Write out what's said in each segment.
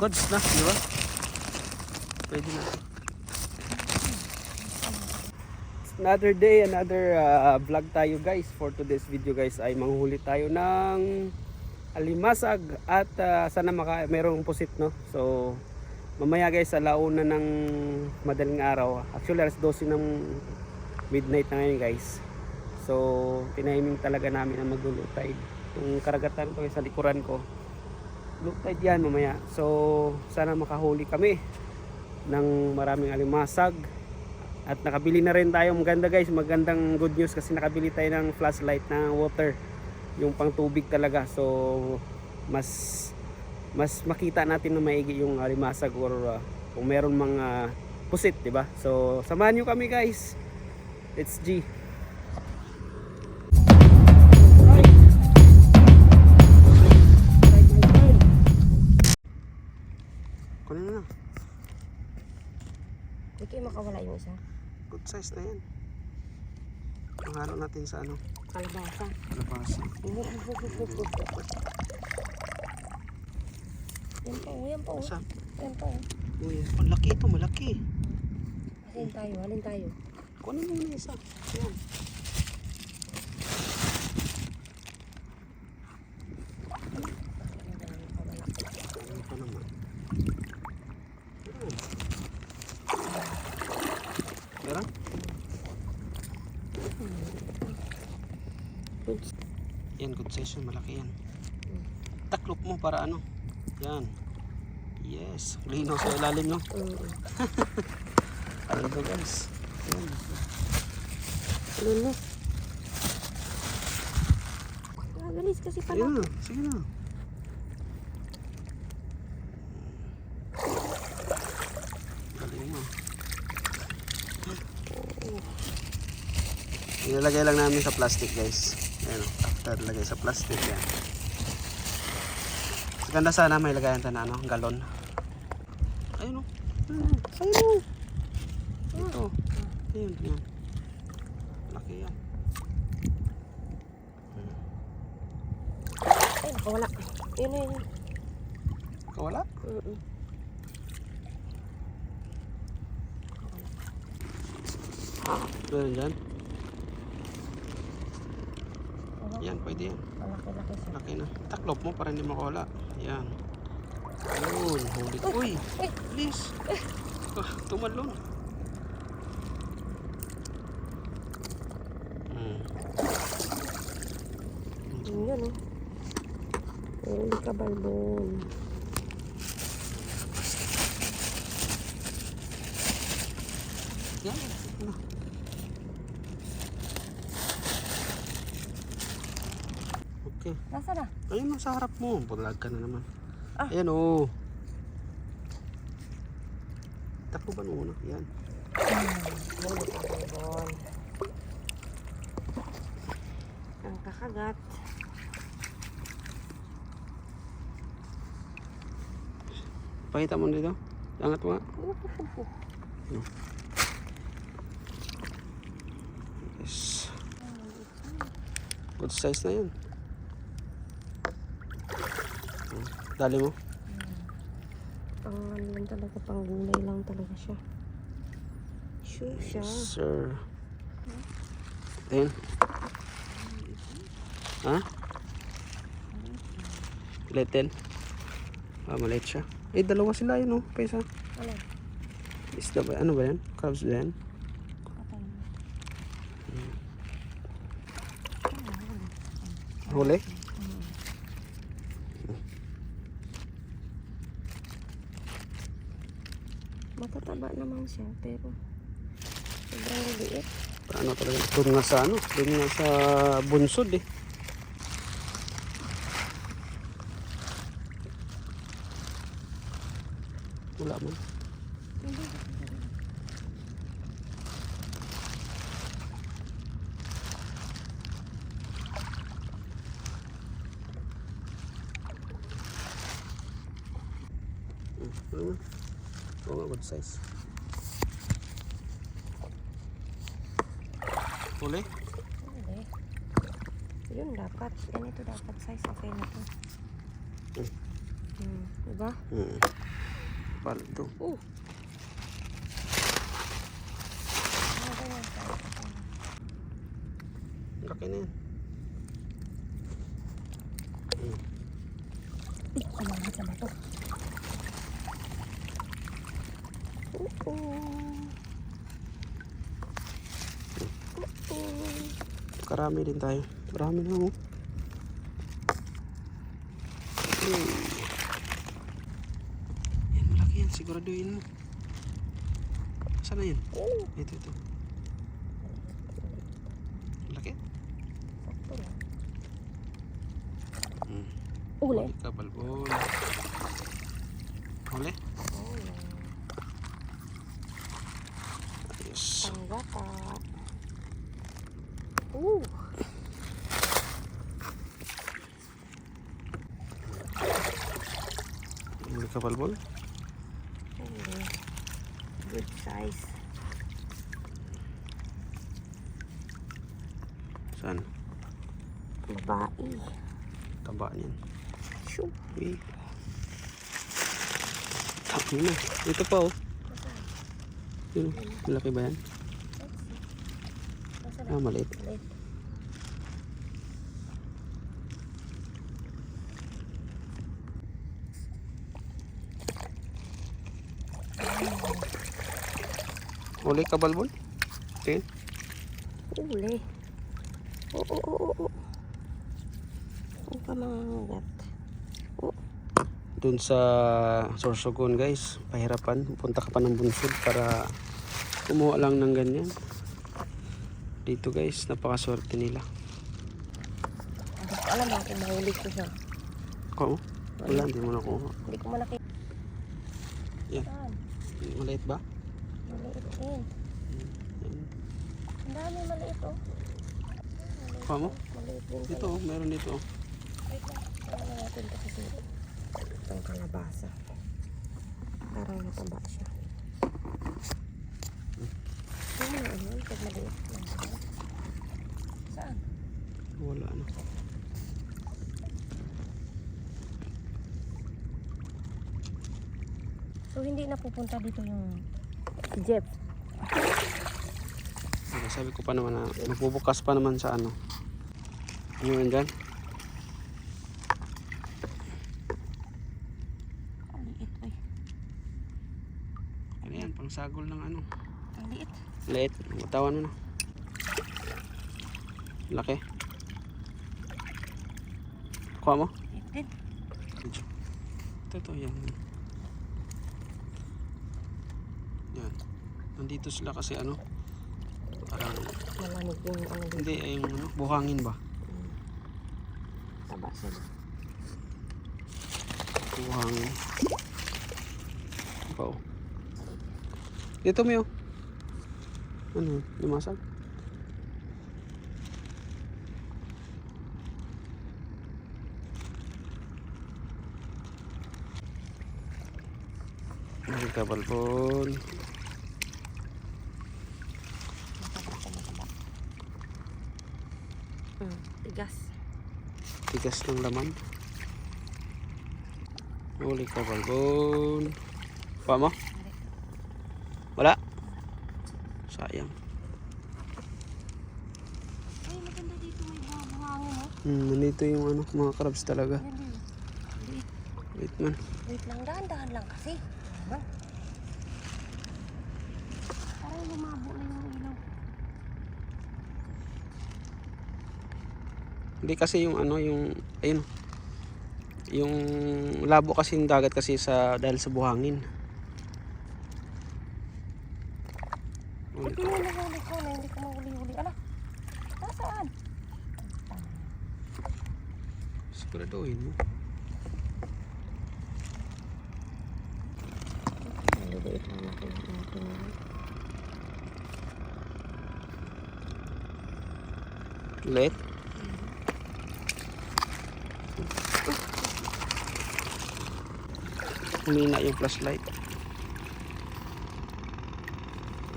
goods na, di ba? Pwede na. Another day, another vlog tayo guys. For today's video guys ay manghuli tayo ng alimasag at sana merong pusit, no. So mamaya guys, alauna ng madaling araw. Actually alas 12 ng midnight na ngayon guys. So tinahiming talaga namin ang mag-low tide. Yung karagatan ko sa likuran ko, low tide yan mamaya. So sana makahuli kami ng maraming alimasag. At nakabili na rin tayo, maganda guys, magandang good news kasi nakabili tayo ng flashlight na water, yung pang tubig talaga. So mas makita natin na maigi yung alimasag or kung meron mga pusit, di ba? So samahan niyo kami guys. Let's G. Kunin mo na. Hindi kayo makawala yung isa. Good size na yan. Ang halo natin sa ano? Kalabasa. Kalabasa. Yan pa, yan pa. Asa? Yan pa. Uy, malaki ito, malaki. Alin tayo. Kunin mo na isa. Ayan. Ayan pa naman. Tara. Yan, good size yun, malaki yan. Taklop mo para ano. Yan. Yes, linaw sa ilalim, no? Ano ito guys? Yan. Lulo. Galis kasi pala. Ayun na, sige na. Galing mo. Ilalagay lang namin sa plastic guys. Ayan, after lagay sa plastic yan. Ganda sana may lagayan tayo na ano, galon. Ayun o. Ayun o. Ito. Ayun, yan. Laki yan. Ay, nakawala. Yun. Kawala? Meron dyan? Yan, pwede yan. Malaki-laki siya. Laki na. Taklop mo para hindi makawala. Yan. Ayun, huli. Uy! Please! Tumalon. Yun, oh. Hindi ka balbon. Yan. Ano? Okay. Nasa na? Ayun sa harap mo. Bulag ka na naman. Ah. Ayan o. Takbo ba muna? Yan. Hindi ka balbon. Ang kakagat. Pakita mo dito. Angat mo nga. No. Yes. Good size na yun. Dali mo. Pang ano lang talaga, pang gulay lang talaga siya. Sure siya. Sir. Ayan. Ha? Little. Maliit siya. Eh, dalawa sila yun, oh. Pesa. Ano? Isda ba? Ano ba yan? Crabs ba yan? Huli? Matataba naman siya, pero sobrang liit. Paano talaga? Doon nga sa ano? Doon nga sa bunsod eh. Wala man. Oo nga, good size. Huli? Hindi. Yun dapat. Ganito dapat size. Okay na to. Diba? Paldo. Oh. Laki na yan. Kumamit na ba ito? Karami din tayo. Marami na oh. Yan, malaki yan. Siguraduhin mo. Saan na yan? Ito. Malaki? Uli. Kabalbon. Uli? Ayos. Panggata. Uli kabalbon? Uli. Good size. Saan? Babae. Taba niyan. Shoo. Uy. Tapos na. Ito pa oh. Yun, malaki ba yan? Maliit. Maliit. Uli kabalbon? Tingin. Uli. Oo. Huwag ka mangangagat. Doon sa Sorsogon guys, pahirapan. Punta ka pa ng bunsod para kumuha lang ng ganyan. Dito guys, napakaswerte nila. Hindi ko alam kung mahuli ko siya. Oo? Wala, hindi mo nakuha. Hindi ko malaki. Yan. Saan? Maliit ba? Maliit din. Yan. Ang dami maliit oh. Kuha mo? Maliit din. Dito, meron dito. Wait lang. Kaya natin ito kasi itong kalabasa. Parang nataba siya. Ano? Pag maliit lang. Saan? Wala na. So hindi na pupunta dito yung si Jeff. Sabi ko pa naman na magbubukas pa naman sa ano. Ano yun dyan? Ang liit eh. Ano yan? Pang sagol ng ano. Ang liit. Liit. Matawan mo na. Laki. Kuha mo? Liit din. Ito. Yan. Yan. Nandito sila kasi ano. Parang Malamig yung ano dito. hindi yung ano, buhangin ba? Taba siya. Buhangin. Ikaw. Dito mo yun. Ano? Lumasag? Ay, kabalbon. Tigas. Tigas ng laman. Huli kabalbon. Pa mo? Wala? Sayang. Ay, maganda dito may buhangin oh. Nandito yung ano, mga crabs talaga. Yan din. Liit. Wait man. Wait lang, dahan-dahan lang kasi. Ano? Parang lumabo na yung ilaw. Hindi kasi yung ano, yung ayun. Yung labo kasi yung dagat kasi sa dahil sa buhangin. Ba't mo nahuli ko na hindi ko mahuli-huli? Ala, nasaan? Siguraduhin mo. Maliliit lang natin. Let. Humina yung flashlight.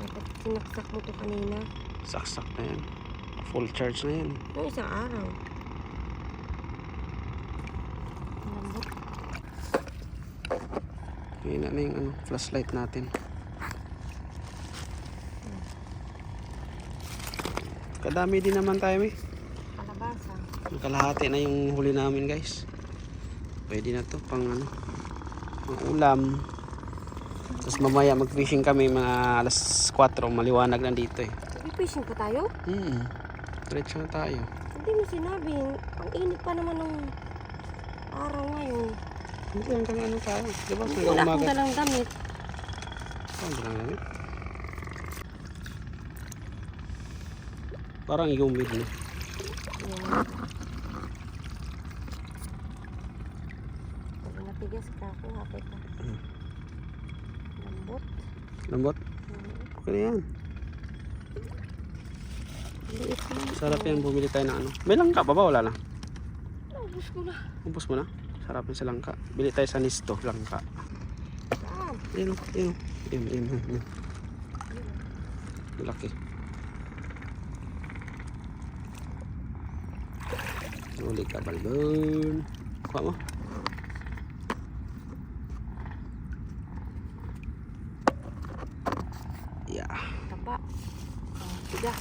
Dapat sinaksak mo to kanina. Saksak na yan. Full charge na yan. Noong isang araw. Malambot. Hina na yung flashlight natin. Kadami din naman tayo eh. Kalabasa. Kalahati na yung huli namin guys. Pwede na to pang pang ulam. Tapos mamaya mag-fishing kami mga alas 4, maliwanag na dito eh. Fishing pa tayo? Diretso na tayo. Hindi mo sinabi. Ang init pa naman ng araw ngayon. Hindi lang tayo. Diba? Wala akong dalang damit. Dalang damit? Parang humid no? Yan. Pag natigas ka ako, hapit ka. Lambot. Lambot? Okay na yan. Liit lang. Sarap yan, bumili tayo ng May langka pa ba? Wala na? Ubus ko na. Ubus mo na? Sarap yan sa langka. Bili tayo sa Nisto, langka. Saan? Yun. Laki. Huli ka, balbon. Kuha mo. Yeah. Taba. Tigas.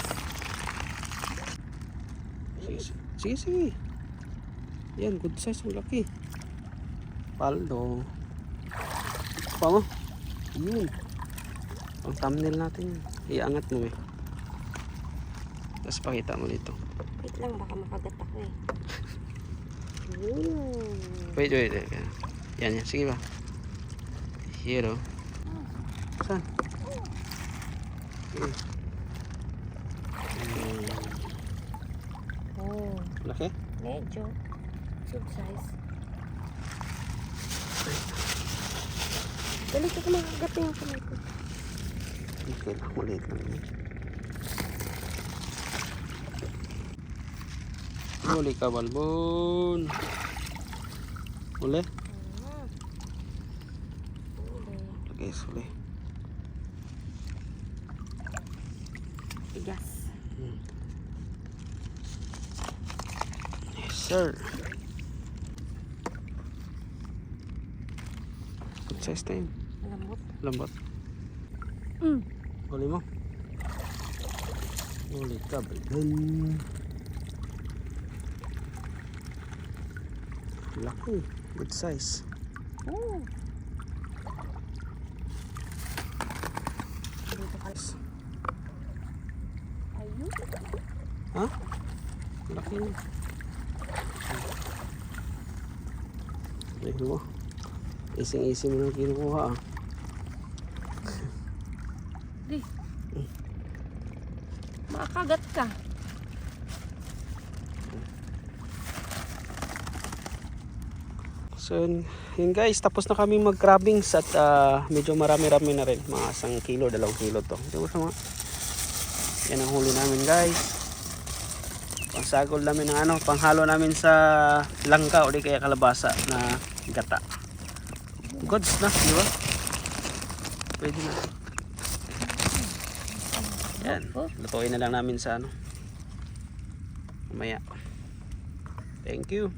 Sige. Yan, good size. Ang laki. Paldo. Kuha mo. Yun. Ang thumbnail natin yun. Iangat mo eh. Tapos pakita mo dito. Wait lang, baka makagat ako eh. Wait. Yan. Sige ba? Here oh. Saan? Oh, Laki? medyo. Good size. Dali ka makagat yung kamay ko. Okay lang, maliit lang yun. Huli ka, balbon. Huli? Guys, huli. Tigas. Yes, sir. Good size na yun. Lambot. Lambot. Huli mo. Huli ka, balbon. Laki. Good size. Oh. Dito ka. Ayun. Ha? Laki yun. Ayun mo. Ising-ising mo na kinukuha ah. Di. Makagat ka. So yun guys, tapos na kami mag-crabbings at medyo marami-rami na rin. Mga 1 kilo, 2 kilo to. Yan ang huli namin guys. Pangsagol namin ng panghalo namin sa langka o di kaya kalabasa na gata. Goods na, di ba? Pwede na. Yan, lutuin na lang namin sa mamaya. Thank you.